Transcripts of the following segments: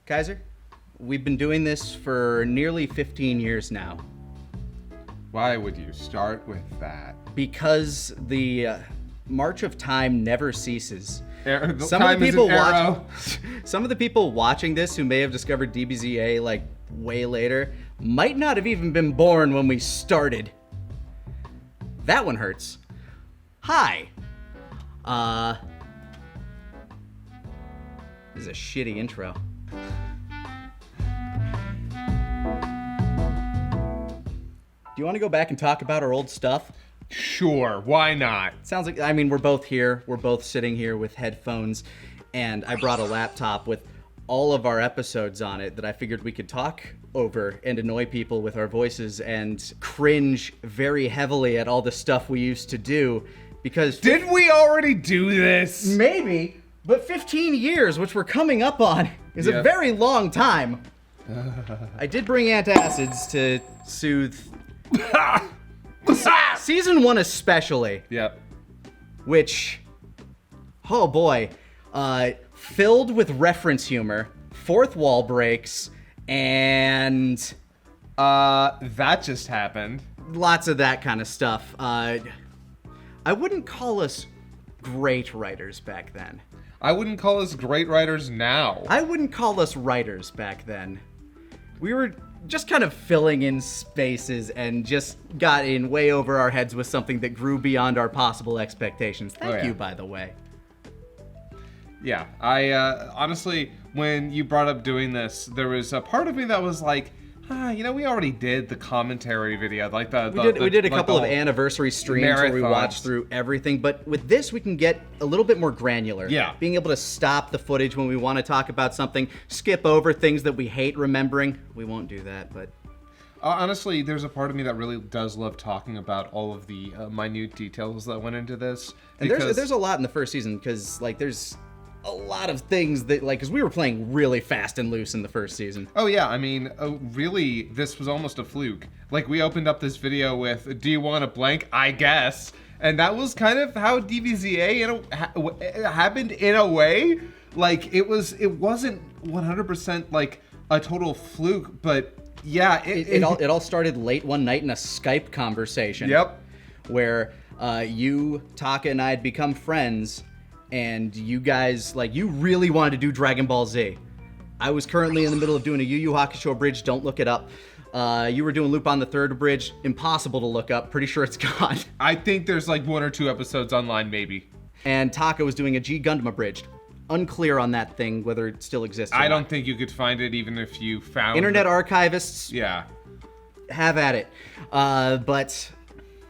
Kaiser, we've been doing this for nearly 15 years now. Why would you start with that? Because the march of time never ceases. Some of the people watching this who may have discovered DBZA like way later might not have even been born when we started. That one hurts. Hi. This is a shitty intro. Do you want to go back and talk about our old stuff? Sure, why not? Sounds like, I mean, we're both here. We're both sitting here with headphones, and I brought a laptop with all of our episodes on it that I figured we could talk over and annoy people with our voices and cringe very heavily at all the stuff we used to do because... Did we already do this? Maybe, but 15 years, which we're coming up on, is a very long time. I did bring antacids to soothe... Season 1 especially. Yep. Which, oh boy, filled with reference humor, fourth wall breaks, and... that just happened. Lots of that kind of stuff. I wouldn't call us great writers back then. I wouldn't call us great writers now. I wouldn't call us writers back then. We were just kind of filling in spaces and just got in way over our heads with something that grew beyond our possible expectations. Thank you, by the way. Yeah, I honestly, when you brought up doing this, there was a part of me that was like, we already did the commentary video, like we did a couple of anniversary streams where we watched through everything, but with this we can get a little bit more granular. Yeah. Being able to stop the footage when we want to talk about something, skip over things that we hate remembering. We won't do that, but... honestly, there's a part of me that really does love talking about all of the minute details that went into this. And there's a lot in the first season, because, like, there's a lot of things that, like, because we were playing really fast and loose in the first season. Oh yeah, I mean, really, this was almost a fluke. Like, we opened up this video with, do you want a blank? I guess. And that was kind of how DBZA happened in a way. Like, it wasn't 100% like a total fluke, but yeah. It all started late one night in a Skype conversation. Yep. Where you, Taka, and I had become friends, and you guys, like, you really wanted to do Dragon Ball Z. I was currently in the middle of doing a Yu Yu Hakusho Abridged, don't look it up. You were doing Lupin the Third Abridged, impossible to look up, pretty sure it's gone. I think there's like 1 or 2 episodes online, maybe. And Taka was doing a G Gundam Abridged. Unclear on that thing, whether it still exists or I don't not. think you could find it even if you found... Internet archivists, yeah, have at it. But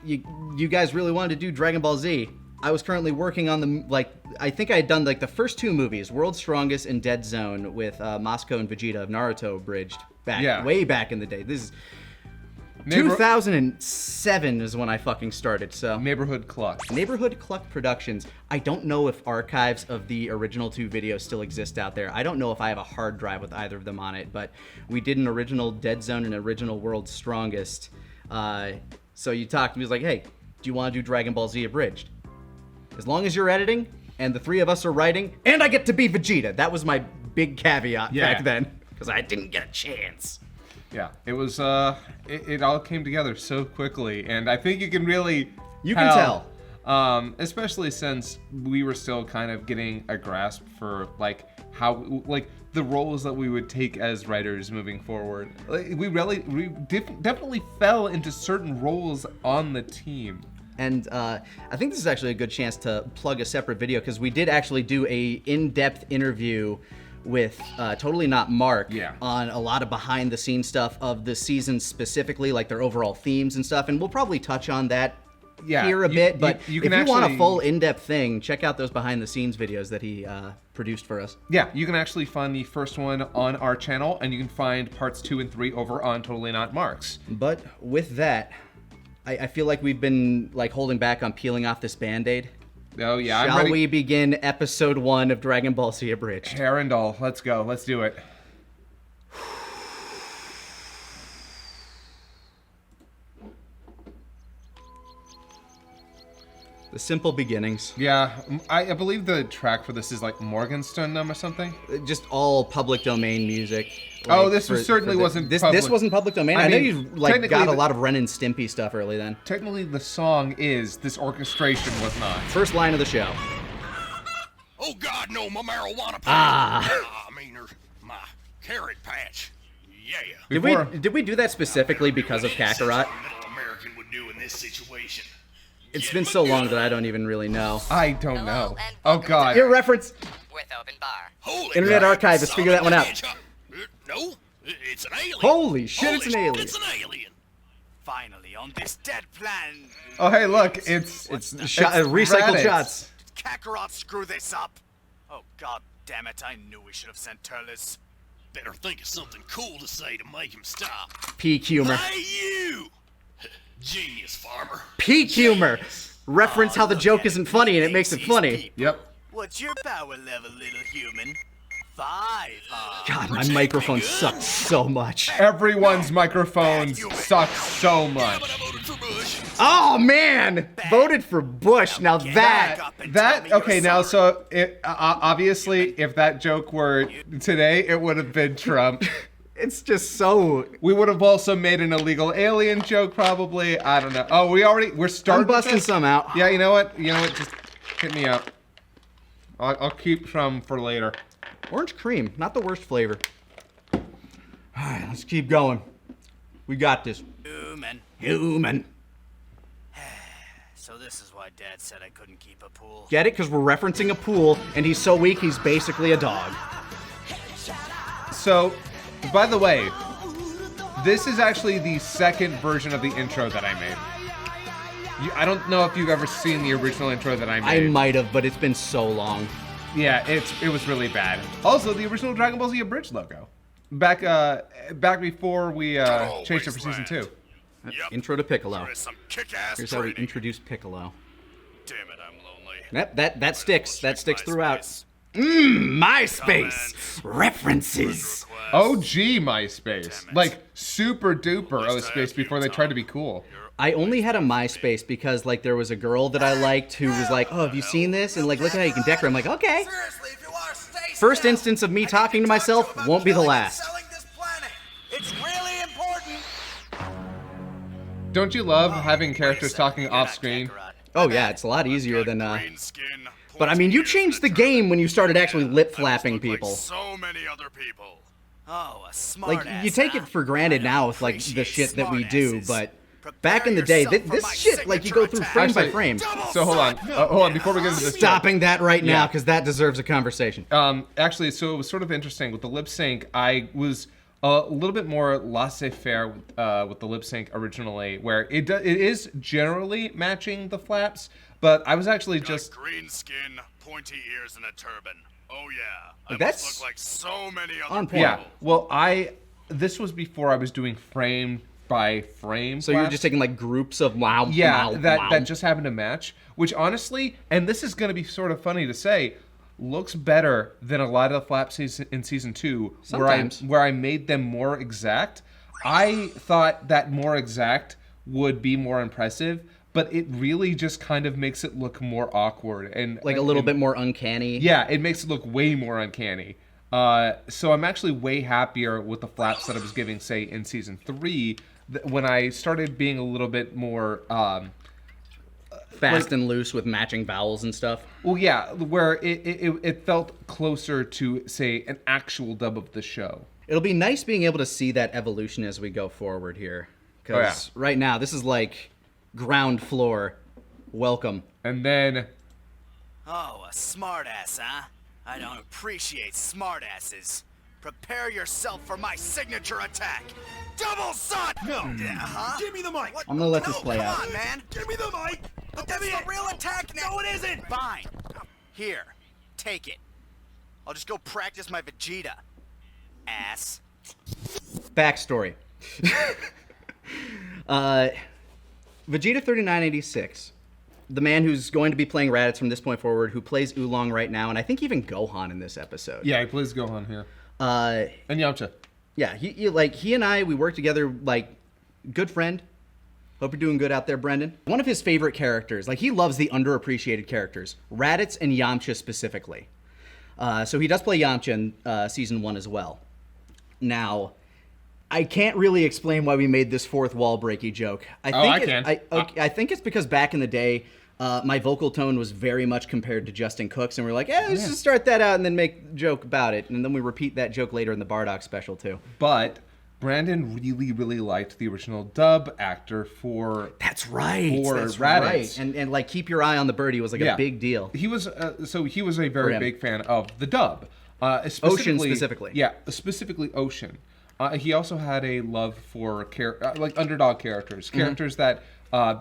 you guys really wanted to do Dragon Ball Z. I was currently working on the, like, I think I had done, like, the first 2 movies, World's Strongest and Dead Zone, with Moscow and Vegeta of Naruto Abridged, way back in the day. This is 2007 is when I fucking started, so. Neighborhood Cluck Productions. I don't know if archives of the original 2 videos still exist out there. I don't know if I have a hard drive with either of them on it, but we did an original Dead Zone and original World's Strongest. So you talked to me, was like, hey, do you want to do Dragon Ball Z Abridged? As long as you're editing, and the 3 of us are writing, and I get to be Vegeta. That was my big caveat back then, because I didn't get a chance. Yeah, it was, it all came together so quickly, and I think you can really can tell. Especially since we were still kind of getting a grasp for, like, how, like, the roles that we would take as writers moving forward. Like, we definitely fell into certain roles on the team. And I think this is actually a good chance to plug a separate video, because we did actually do a in-depth interview with Totally Not Mark on a lot of behind-the-scenes stuff of the season specifically, like their overall themes and stuff, and we'll probably touch on that here a bit, but if you want a full in-depth thing, check out those behind-the-scenes videos that he produced for us. Yeah, you can actually find the first one on our channel, and you can find parts 2 and 3 over on Totally Not Mark's. But with that, I feel like we've been, like, holding back on peeling off this Band-Aid. Oh, yeah, I'm Shall ready. we begin episode 1 of Dragon Ball Z Abridged? Herondal, let's go. Let's do it. The simple beginnings. Yeah, I believe the track for this is like Morgenstern or something. Just all public domain music. Oh, this certainly wasn't This public. wasn't public domain. I know you technically got a lot of Ren and Stimpy stuff early then. Technically, the song is. This orchestration was not. First line of the show. Oh God, no, my marijuana patch. Ah. I mean, my carrot patch. Yeah. Did we do that specifically because of Kakarot? Middle American would do in this situation. It's been so long that I don't even really know. I don't know. Oh God. Your reference. With open bar. Holy Internet crap, Archivist, figure that one out. No, it's an alien. Holy shit, it's an Holy alien. It's an alien. Finally, on this dead plan, Oh hey, look, it's Recycled Raditz. shots. did Kakarot screw this up? Oh god damn it, I knew we should have sent Turles. Better think of something cool to say to make him stop. Peak humor. Hey, you! Genius, farmer. Peak humor. Reference how the joke isn't funny and it makes it funny. Yep. What's your power level, little human? 5, huh? God, my microphone sucks so much. Everyone's microphones suck so much. But I voted for Bush. Oh man! Voted for Bush. Now that. Okay, now so obviously if that joke were today, it would have been Trump. It's just so. We would have also made an illegal alien joke, probably. I don't know. Oh, we're starting. I'm busting this? some out. Yeah, you know what? Just hit me up. I'll keep some for later. Orange cream, not the worst flavor. All right, let's keep going. We got this. Human. So this is why Dad said I couldn't keep a pool. Get it? Because we're referencing a pool, and he's so weak he's basically a dog. So, by the way, this is actually the second version of the intro that I made. I don't know if you've ever seen the original intro that I made. I might have, but it's been so long. Yeah, it was really bad. Also, the original Dragon Ball Z Abridged logo. Back before we changed it for season 2. Yep. Intro to Piccolo. There is some kick-ass Here's how we training. introduce Piccolo. Damn it, I'm lonely. Yep, that sticks. That sticks throughout. MySpace references. OG MySpace. Like super duper MySpace before they tried to be cool. I only had a MySpace because like there was a girl that I liked who was like, "Oh, have you seen this?" And like, look at how you can decorate. I'm like, okay. Seriously, if you are, stay First still. instance of me I can talking to talk myself you about won't be the killing and last. selling this planet. It's really important. Don't you love having characters talking off screen? Oh yeah, it's a lot easier than. Green skin, But I mean, you pointy changed the ears, game when you started actually lip I must flapping look like people. so many other people. Oh, a smart Like you take it for granted now with like the shit that we do, but back in the Prepare day, yourself for this my shit like you go through signature frame by Actually, frame. So hold on before we get into this. Stopping that right now Yeah. because that deserves a conversation. Actually, so it was sort of interesting with the lip sync. I was a little bit more laissez-faire with the lip sync originally, where it is generally matching the flaps, but I was actually just Green skin, pointy ears, and a turban. Oh yeah, I That's must look like so many other on people. point. yeah. Well, this was before I was doing frame by frame. So you're flaps. just taking like groups of wow. Yeah, wow, that wow. just happened to match, which honestly, and this is going to be sort of funny to say, looks better than a lot of the flaps in season 2, Sometimes. where I made them more exact. I thought that more exact would be more impressive, but it really just kind of makes it look more awkward and like a little bit more uncanny. Yeah, it makes it look way more uncanny. So I'm actually way happier with the flaps that I was giving, say, in season 3, when I started being a little bit more. Fast and loose with matching vowels and stuff. Well, yeah, where it felt closer to, say, an actual dub of the show. It'll be nice being able to see that evolution as we go forward here. Because right now, this is like ground floor. Welcome. And then, Oh, a smartass, huh? I don't appreciate smartasses. Prepare yourself for my signature attack. Double shot! No. Huh? Give me the mic. What? I'm gonna let this No, play come out. on, man. Give me the mic. But that's the real attack now. No, it isn't. Fine. Here, take it. I'll just go practice my Vegeta. Ass. Backstory. Vegeta 3986, the man who's going to be playing Raditz from this point forward, who plays Oolong right now, and I think even Gohan in this episode. yeah, please go on here. And Yamcha. Yeah, he and I, we work together like good friend. Hope you're doing good out there, Brendan. One of his favorite characters, like he loves the underappreciated characters, Raditz and Yamcha specifically. So he does play Yamcha in season 1 as well. Now, I can't really explain why we made this fourth wall breaky joke. I think it's because back in the day, my vocal tone was very much compared to Justin Cook's, and we're like, let's just start that out and then make a joke about it. And then we repeat that joke later in the Bardock special, too. But Brandon really, really liked the original dub actor for Raditz. Right. And like, keep your eye on the birdie was like a big deal. He was he was a very big fan of the dub. Ocean specifically. Yeah, specifically Ocean. He also had a love for like underdog characters that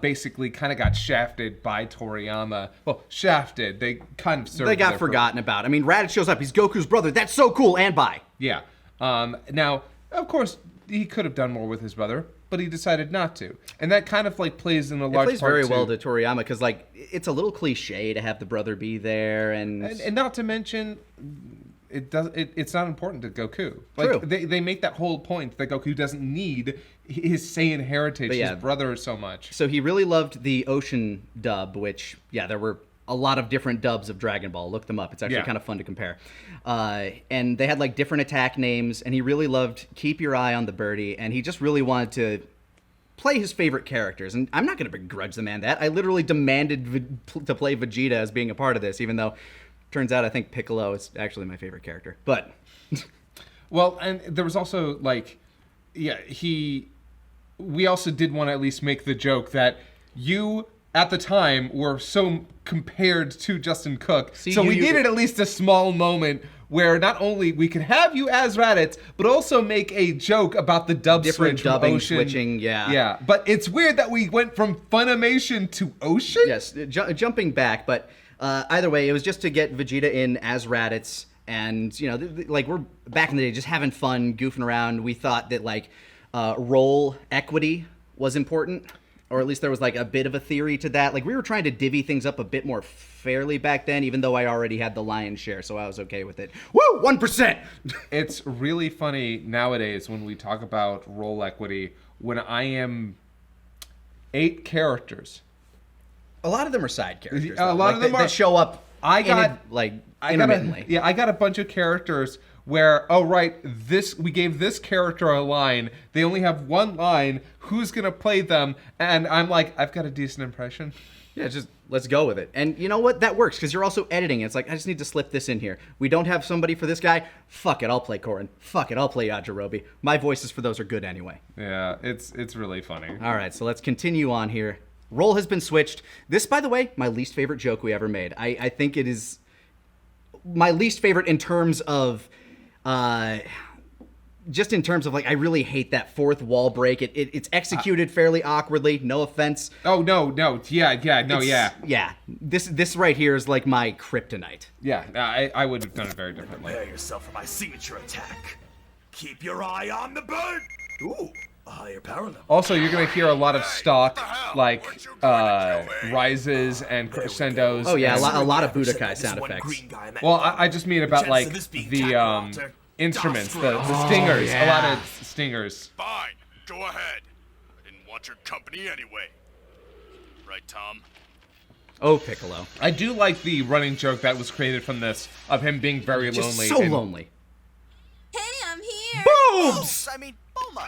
basically kind of got shafted by Toriyama. Well, shafted. They kind of served. They got forgotten about. I mean, Raditz shows up. He's Goku's brother. That's so cool. And bye. Yeah. Now, of course, he could have done more with his brother, but he decided not to, and that kind of like plays in a large part. It plays very well to Toriyama because like it's a little cliche to have the brother be there, and not to mention. It's not important to Goku. Like, True. They make that whole point that Goku doesn't need his Saiyan heritage, his brother so much. So he really loved the Ocean dub, which, there were a lot of different dubs of Dragon Ball. Look them up. It's actually kind of fun to compare. And they had like different attack names, and he really loved Keep Your Eye on the Birdie, and he just really wanted to play his favorite characters. And I'm not going to begrudge the man that. I literally demanded to play Vegeta as being a part of this, even though turns out I think Piccolo is actually my favorite character. But well, and there was also like we also did want to at least make the joke that you at the time were so compared to Justin Cook. So we needed at least a small moment where not only we could have you as Raditz, but also make a joke about the dub different switch dubbing, from Ocean. switching, Yeah, but it's weird that we went from Funimation to Ocean? Yes, jumping back, but either way, it was just to get Vegeta in as Raditz, and like we're back in the day just having fun, goofing around. We thought that like role equity was important, or at least there was like a bit of a theory to that. Like we were trying to divvy things up a bit more fairly back then, even though I already had the lion's share, so I was okay with it. Woo, 1%. It's really funny nowadays when we talk about role equity when I am 8 characters. A lot of them are side characters. A lot of them that show up. Intermittently. I got a bunch of characters where we gave this character a line. They only have one line. Who's gonna play them? And I'm like, I've got a decent impression. Yeah, just let's go with it. And you know what? That works because you're also editing. It's like I just need to slip this in here. We don't have somebody for this guy. Fuck it, I'll play Korin. Fuck it, I'll play Yajirobe. My voices for those are good anyway. Yeah, it's really funny. All right, so let's continue on here. Role has been switched. This, by the way, my least favorite joke we ever made. I think it is my least favorite in terms of, just in terms of like, I really hate that fourth wall break. It's executed fairly awkwardly. No offense. Oh no, yeah. This right here is like my kryptonite. Yeah, I would have done it very differently. Prepare yourself for my signature attack. Keep your eye on the bird. Ooh. A higher power level. Also, you're going to hear a lot of stock, like, rises and crescendos. Oh, yeah, a lot of Budokai sound effects. Well, I just mean about, like, the instruments, the stingers. Yeah. A lot of stingers. Fine, go ahead. I didn't want your company anyway. Right, Tom? Oh, Piccolo. I do like the running joke that was created from this, of him being very lonely. So lonely. Hey, I'm here. Boobs! I mean, Bulma.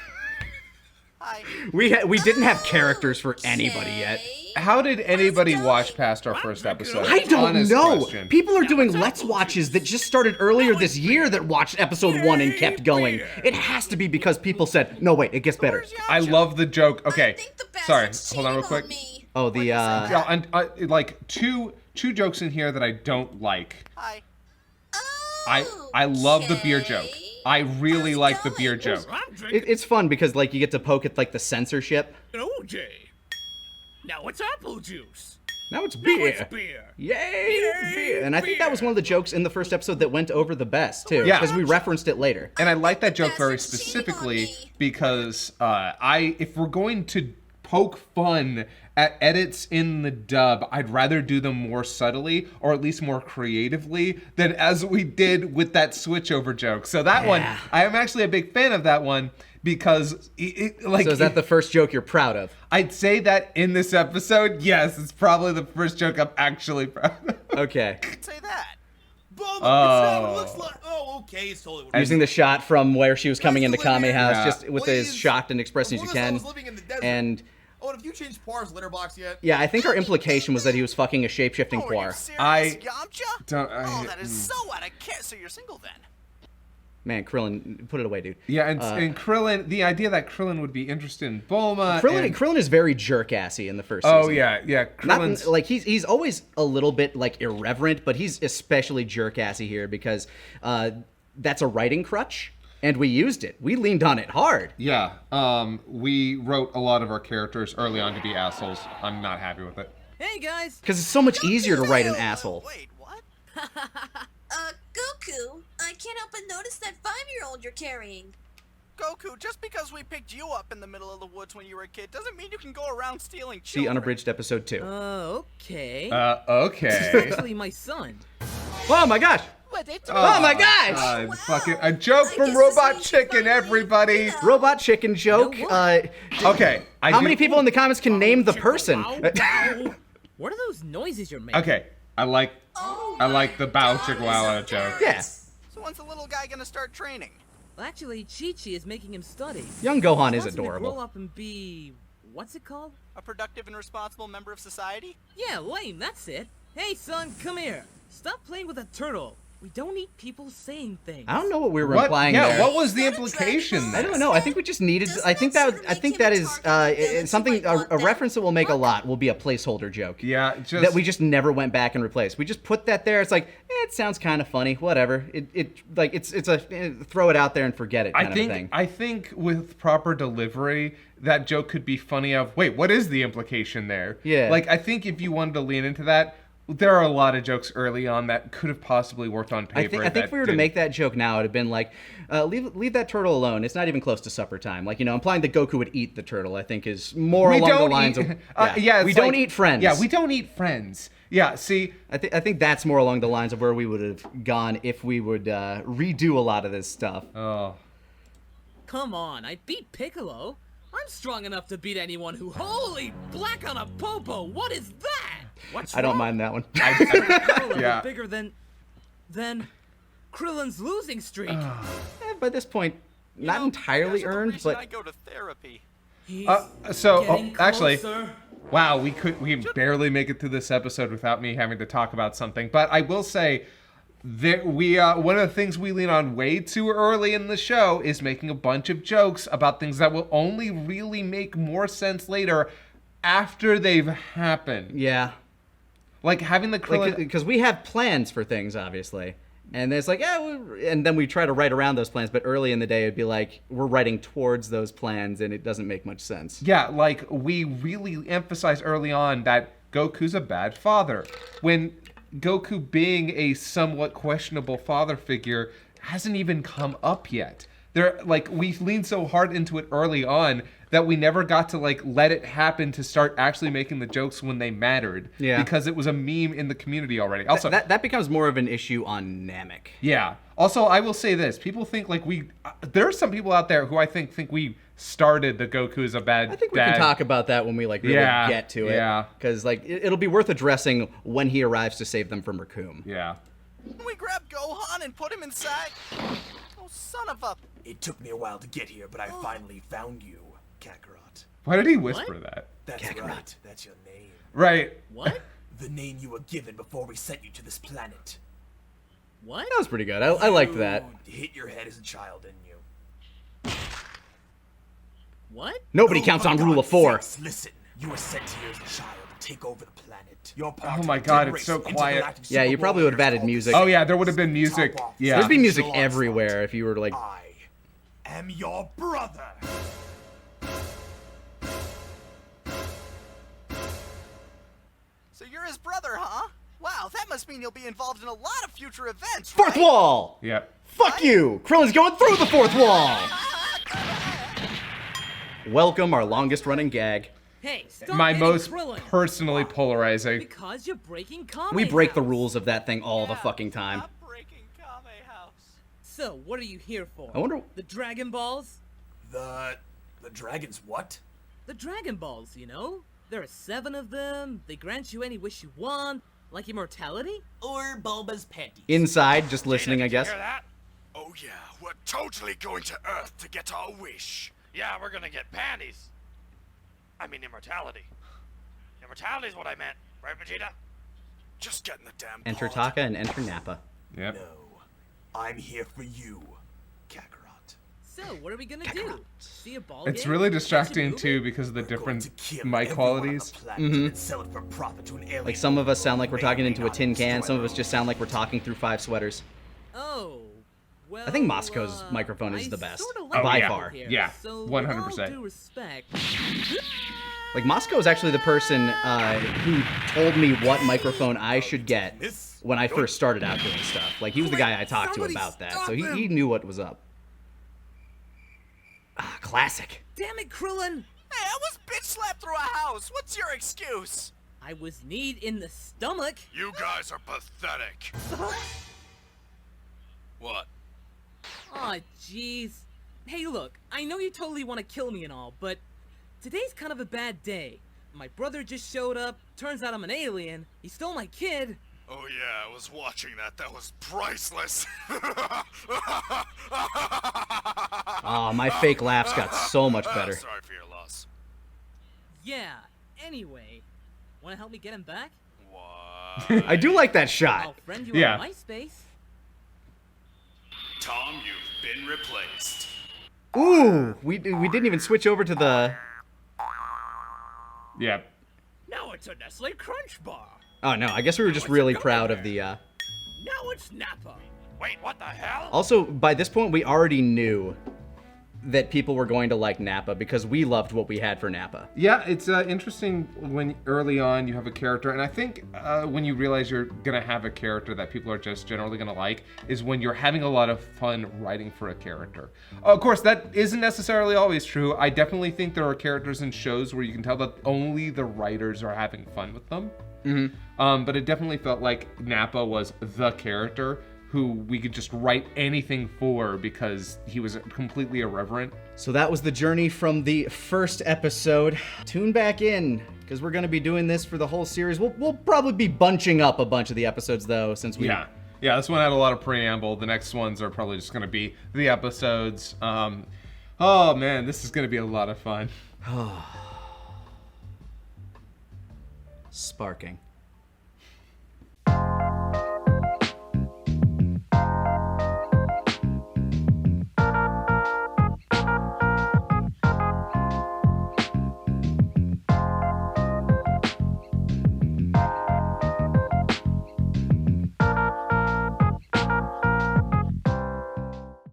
Hi. We didn't have characters for anybody yet. How did anybody watch past our first episode? I don't Honest know. question. People are doing Let's Watches that just started earlier this year that watched episode 1 and kept going. It has to be because people said, no, wait, it gets better. I love the joke. Okay, I think the sorry, bastard's hold on real cheating quick. me. Oh, the, Yeah, and like two jokes in here that I don't like. Hi. I love the beer joke. I really like the beer joke. it's fun because, like, you get to poke at, like, the censorship. OJ. Now it's apple juice. Now it's beer. Now it's beer. Yay, beer. And I think that was one of the jokes in the first episode that went over the best, too. Yeah. Because we referenced it later. And I like that joke very Bastard's cheating on specifically me. because if we're going to poke fun at edits in the dub, I'd rather do them more subtly or at least more creatively than as we did with that switchover joke. So that one, I am actually a big fan of that one because So is that the first joke you're proud of? I'd say that in this episode, yes, it's probably the first joke I'm actually proud of. Okay. Say that. Bubba, it's how it looks like. Oh, okay, it's totally what Using the shot from where she was coming into Kame House, Yeah. just with as Please. shocked and expressing as you Before this, I can. was living in the desert. And Oh, and have you changed Par's litter box yet? yeah, I think our implication was that he was fucking a shape-shifting Oh, are you Quar. serious, I Yamcha? don't- Oh, that is so out of care. So you're single then? Man, Krillin, put it away, dude. Yeah, and Krillin, the idea that Krillin would be interested in Bulma. Krillin is very jerk-assy in the first Oh season. yeah. Krillin's Not, like he's always a little bit like irreverent, but he's especially jerk-assy here because that's a writing crutch, and we used it. We leaned on it hard. Yeah, we wrote a lot of our characters early on to be assholes. I'm not happy with it. Hey guys! Because it's so much easier to write an asshole. Wait, what? Goku, I can't help but notice that 5-year-old you're carrying. Goku, just because we picked you up in the middle of the woods when you were a kid doesn't mean you can go around stealing See children. Unabridged episode 2. Okay. Okay. Actually, my son. Oh my gosh! Oh my gosh! Wow. Fucking a joke I from guess this Robot means you Chicken, finally everybody. figured it out. Robot chicken joke. You know Okay. How many people in the comments can name the person? What are those noises you're making? Okay, I like the Bow God, Chihuahua it's joke. Yeah. So when's the little guy gonna start training? Actually, Chi-Chi is making him study. Young Gohan He is wants him to adorable. grow up and be... what's it called? A productive and responsible member of society? Yeah, lame, that's it. Hey son, come here. Stop playing with a turtle. We don't need people saying things. I don't know what we were What? implying Yeah, there. what was the Is that a implication Dragonball? I there? don't know. I think we just needed. Doesn't I think that that. sort of I make think him that a is target of villains something. you might want A then? reference that will make a lot will be a placeholder joke. Yeah, just That we just never went back and replaced. We just put that there. It's like it sounds kind of funny. Whatever. It's a throw it out there and forget it kind of thing. I think with proper delivery, that joke could be funny. Wait, what is the implication there? Yeah. Like I think if you wanted to lean into that, there are a lot of jokes early on that could have possibly worked on paper. I think if we were to make that joke now, it'd have been like, leave that turtle alone. It's not even close to supper time. Like, implying that Goku would eat the turtle, I think is more along the lines of, we don't eat friends. Yeah, we don't eat friends. Yeah, see, I think that's more along the lines of where we would have gone if we would redo a lot of this stuff. oh, Come on, I beat Piccolo. I'm strong enough to beat anyone who... Holy black on a popo, what is that? What's I don't wrong? mind that one. Piccolo Yeah. bigger than Krillin's losing streak. By this point, not entirely There's a earned, reason but I go to therapy. He's so actually, closer. wow, we barely make it through this episode without me having to talk about something. But I will say, one of the things we lean on way too early in the show is making a bunch of jokes about things that will only really make more sense later after they've happened. yeah. Like having the Krillin. Because we have plans for things, obviously. And it's like, and then we try to write around those plans, but early in the day it'd be like, we're writing towards those plans and it doesn't make much sense. Yeah, like we really emphasize early on that Goku's a bad father. When Goku being a somewhat questionable father figure hasn't even come up yet. We leaned so hard into it early on that we never got to let it happen to start actually making the jokes when they mattered. Yeah. Because it was a meme in the community already. Also, That becomes more of an issue on Namek. yeah. Also, I will say this: people think there are some people out there who I think we started the Goku is a bad. I think we dad. can talk about that when we really Yeah, get to it. yeah. Because it'll be worth addressing when he arrives to save them from Raccoon. Yeah. Can we grab Gohan and put him inside? Oh, son of a... It took me a while to get here, but I finally found you, Kakarot. Why did he whisper that? That's Kakarot. right. That's your name. Right. What? The name you were given before we sent you to this planet. What? That was pretty good. I liked that. You hit your head as a child, didn't you? What? Nobody Oh, counts for on rule of God's 4. sakes, listen, you were sent here as a child to take over the planet. You're part Oh of my the God, dead it's so race of quiet. intergalactic Yeah, you super probably would have warriors added called music. Oh yeah, there would have been music. Top off. Yeah. There's be music Onslaught. everywhere if you were to I am your brother. So you're his brother, huh? Wow, that must mean you'll be involved in a lot of future events, Fourth right? wall! Yeah. Fuck you! Krillin's going through the fourth wall! Welcome, our longest running gag. Hey, stop my hitting most Krillin. personally polarizing. Because you're breaking Kame We break the House. rules of that thing all the fucking time. Stop breaking Kame House. So, what are you here for? I wonder. The Dragon Balls? The dragons what? The Dragon Balls, you know? There are 7 of them. They grant you any wish you want, like immortality. Or Bulba's panties? Inside, just listening, Did I you guess. hear that? Oh yeah, we're totally going to Earth to get our wish. Yeah, we're gonna get panties. I mean immortality. Immortality's what I meant, right, Vegeta? Just getting the damn Enter pod. Taka and enter Nappa. Yep. No, I'm here for you, Kakarot. So, what are we gonna do? See a ball It's game? really Watch a distracting movie? too because of the We're going different to kill mic everyone on the qualities. planet and sell it for profit to an alien Like some of us sound like we're talking into a not tin can. Some of us destroy just sound like we're talking through 5 sweaters. Oh, well. I think Moscow's microphone is I the best. sorta like By it far. here, Yeah, so 100%. With all due respect. Like Moscow is actually the person who told me what microphone I should get when I first started out doing stuff. Like he was the guy I talked to about that, so he knew what was up. Ah, classic. Damn it, Krillin! Hey, I was bitch slapped through a house. What's your excuse? I was kneed in the stomach. You guys are pathetic. What? Aw, jeez. Hey, look, I know you totally want to kill me and all, but today's kind of a bad day. My brother just showed up. Turns out I'm an alien. He stole my kid. Oh yeah, I was watching that. That was priceless. Ah, my fake laughs got so much better. Sorry for your loss. Yeah, anyway. Want to help me get him back? What? I do like that I'll shot. friend you Yeah. on MySpace. Tom, you've been replaced. Ooh, we didn't even switch over to the. Yeah. Now it's a Nestle Crunch Bar. Oh no, I guess we were just really proud of the. Now it's Nappa. Wait, what the hell? Also, by this point, we already knew that people were going to like Nappa because we loved what we had for Nappa. Yeah, it's interesting when early on you have a character, and I think when you realize you're gonna have a character that people are just generally gonna like is when you're having a lot of fun writing for a character. Of course, that isn't necessarily always true. I definitely think there are characters in shows where you can tell that only the writers are having fun with them. But it definitely felt like Nappa was the character who we could just write anything for because he was completely irreverent. So that was the journey from the first episode. Tune back in, because we're going to be doing this for the whole series. We'll probably be bunching up a bunch of the episodes, though, since we... Yeah, this one had a lot of preamble. The next ones are probably just going to be the episodes. Oh, man, this is going to be a lot of fun. Sparking.